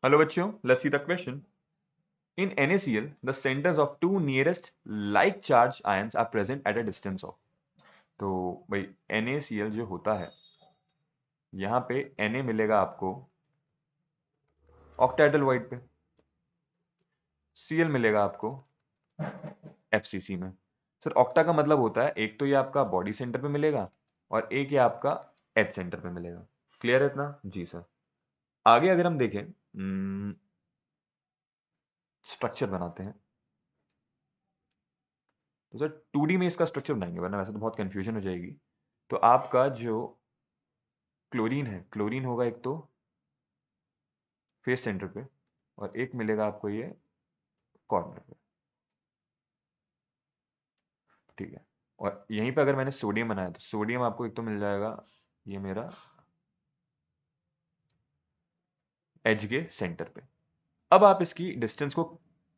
Hello बच्चों, let's see the question. In NaCl, the centers of two nearest like charge ions are present at a distance of. तो भाई NaCl जो होता है, यहाँ पे Na मिलेगा आपको ऑक्टेटल वाइड पे, Cl मिलेगा आपको FCC में. सर ऑक्टा का मतलब होता है एक तो ये आपका बॉडी सेंटर पे मिलेगा और एक ये आपका एच सेंटर पे मिलेगा. क्लियर है इतना? जी सर. आगे अगर हम देखें, स्ट्रक्चर बनाते हैं. तो सर 2D में इसका स्ट्रक्चर बनाएंगे, वरना वैसे तो बहुत कंफ्यूजन हो जाएगी. तो आपका जो क्लोरीन है, क्लोरीन होगा एक तो फेस सेंटर पे और एक मिलेगा आपको ये कॉर्नर पे. ठीक है. और यहीं पे अगर मैंने सोडियम बनाया तो सोडियम आपको एक तो मिल जाएगा ये मेरा एज के सेंटर पे. अब आप इसकी डिस्टेंस को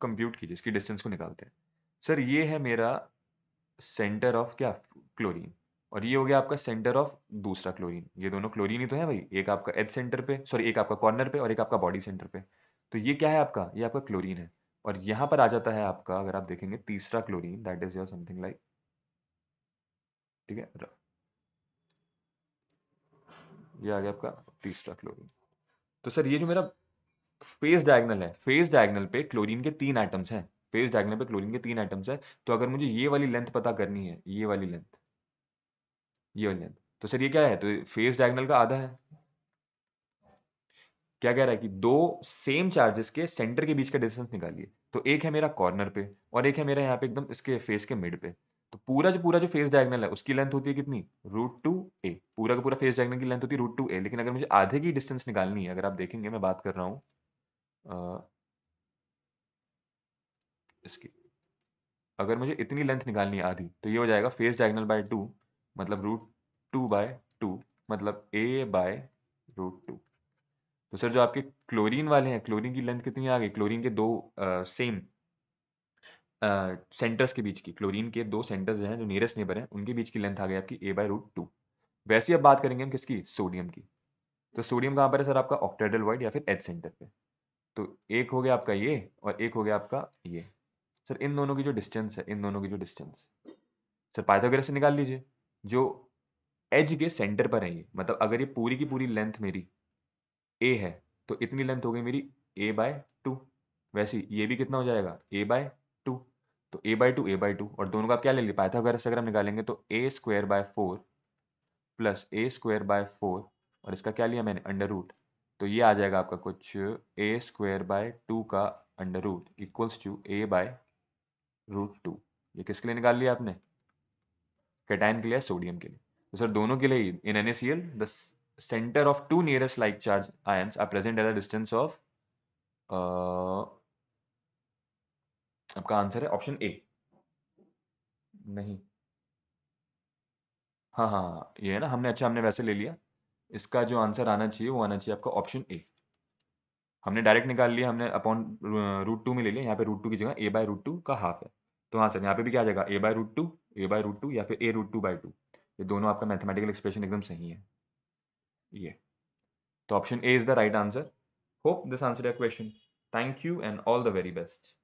कंप्यूट कीजिए, इसकी डिस्टेंस को निकालते हैं. सर ये है मेरा सेंटर ऑफ क्या, क्लोरीन. और ये हो गया आपका सेंटर ऑफ दूसरा क्लोरीन. ये दोनों क्लोरीन ही तो है भाई, एक आपका एज सेंटर पे, सॉरी एक आपका कॉर्नर पे और एक आपका बॉडी सेंटर पे. तो ये क्या है आपका, ये आपका क्लोरीन है. और यहां पर आ जाता है आपका, अगर आप देखेंगे तीसरा chlorine, that is your something like. ठीक है, ये आ गया आपका तीसरा क्लोरीन. तो सर ये जो मेरा फेस डायगनल है, फेस डायगनल पे क्लोरीन के 3 एटम्स हैं. फेस डायगनल पे क्लोरीन के 3 एटम्स है. तो अगर मुझे ये वाली लेंथ पता करनी है, ये वाली लेंथ, ये वाली लेंथ, तो सर ये क्या है, तो फेस डायगनल का आधा है. क्या कह रहा है कि दो सेम चार्जेस के सेंटर के बीच का डिस्टेंस निकालिए. तो एक है मेरा कॉर्नर पे और एक है मेरा यहाँ पे एकदम इसके फेस के मिड पे. तो पूरा जो फेस डायगनल है उसकी लेंथ होती है कितनी, √2a. पूरा का पूरा फेस डायगनल की लेंथ होती है √2a. लेकिन अगर मुझे आधे की डिस्टेंस निकालनी है, अगर आप देखेंगे मैं बात कर रहा हूँ इसकी, अगर मुझे इतनी लेंथ निकालनी है आधी, तो ये हो जाएगा फेस डायगनल बाय 2, मतलब √2/2, मतलब a/√2. तो सर जो आपके क्लोरीन वाले हैं, क्लोरीन की लेंथ कितनी आ गई, क्लोरीन के दो सेम सेंटर्स के बीच की, क्लोरीन के दो सेंटर्स हैं जो नियरेस्ट नेबर हैं, उनके बीच की लेंथ आ गई आपकी a/√2. वैसे ही अब बात करेंगे हम किसकी, सोडियम की. तो सोडियम कहाँ पर है सर, आपका ऑक्टेडल वाइड या फिर एच सेंटर पे. तो एक हो गया आपका ये और एक हो गया आपका ये. सर इन दोनों की जो डिस्टेंस है, इन दोनों की जो डिस्टेंस, सर पाइथागोरस से निकाल लीजिए. जो एज के सेंटर पर है ये, मतलब अगर ये पूरी की पूरी लेंथ मेरी a है, तो इतनी लेंथ हो गई मेरी a/2. वैसे ही ये भी कितना हो जाएगा, a/2. तो a/2 और दोनों का आप क्या ले लीजिए, पाइथागोरस से अगर हम निकालेंगे तो a²/4 प्लस a²/4 और इसका क्या लिया मैंने, अंडर रूट. तो ये आ जाएगा आपका कुछ a²/2 का under root equals to a/√2. ये किसके लिए निकाल लिया आपने, कैटायन के लिए, सोडियम के लिए. तो सर दोनों के लिए in NaCl the centre of two nearest like charge ions are present at a distance of, आपका आंसर है ऑप्शन ए. नहीं, हाँ हाँ हाँ, ये है ना, हमने अच्छा हमने वैसे ले लिया. इसका जो आंसर आना चाहिए वो आना चाहिए आपका ऑप्शन ए. हमने डायरेक्ट निकाल लिया, हमने अपॉन √2 में ले लिया. यहाँ पे √2 की जगह a/√2 का हाफ है. तो हाँ सर, यहाँ पे भी क्या आ जाएगा, a/√2 या फिर a√2/2. ये दोनों आपका मैथमेटिकल एक्सप्रेशन एकदम सही है ये. तो option A is the right answer. Hope this answer your question. Thank you and all the very best.